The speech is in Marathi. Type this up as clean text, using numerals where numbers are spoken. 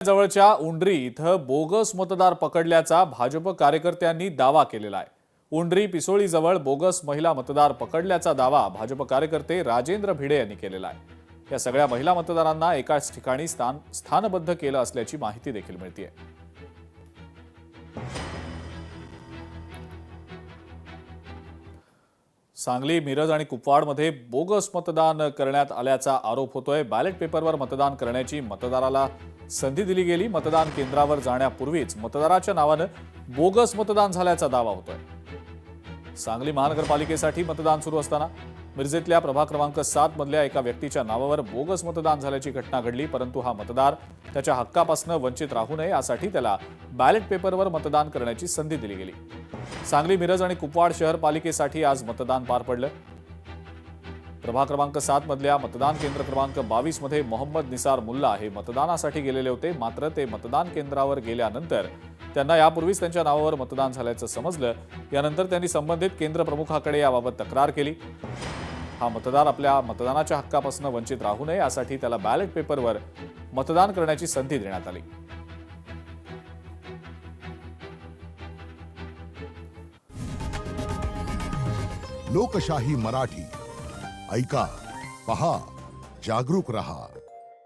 जवळच्या उंडरी इथं बोगस मतदार पकडल्याचा भाजप कार्यकर्त्यांनी दावा केलेला आहे। उंडरी पिसोळीजवळ बोगस महिला मतदार पकडल्याचा दावा भाजप कार्यकर्ते राजेंद्र भिडे यांनी केलेला आहे। या सगळ्या महिला मतदारांना एकाच ठिकाणी स्थानबद्ध केलं असल्याची माहिती देखील मिळते। सांगली, मिरज आणि कुपवाडमध्ये बोगस मतदान करण्यात आल्याचा आरोप होतोय। बॅलेट पेपरवर मतदान करण्याची मतदाराला संधी दिली गेली। मतदान केंद्रावर जाण्यापूर्वीच मतदाराच्या नावानं बोगस मतदान झाल्याचा दावा होतोय। सांगली महानगरपालिकेसाठी मतदान सुरू असताना मिरजेतल्या प्रभाग क्रमांक 7 मधल्या एका व्यक्तीच्या नावावर बोगस मतदान झाल्याची घटना घडली, परंतु हा मतदार त्याच्या हक्कापासून वंचित राहू नये यासाठी त्याला बॅलेट पेपरवर मतदान करण्याची संधी दिली गेली। सांगली, मिरज आणि कुपवाड शहर पालिकेसाठी आज मतदान पार पडलं। प्रभाग क्रमांक 7 मधल्या मतदान केंद्र क्रमांक 22 मध्ये मोहम्मद निसार मुल्ला हे मतदानासाठी गेलेले होते, मात्र ते मतदान केंद्रावर गेल्यानंतर त्यांना यापूर्वीच त्यांच्या नावावर मतदान झाल्याचं समजलं। यानंतर त्यांनी संबंधित केंद्र प्रमुखाकडे याबाबत तक्रार केली। हा मतदार आपल्या मतदानाच्या हक्कापासून वंचित राहू नये यासाठी त्याला बॅलेट पेपरवर मतदान करण्याची संधी देण्यात आली। लोकशाही मराठी ऐका, पहा, जागरूक रहा।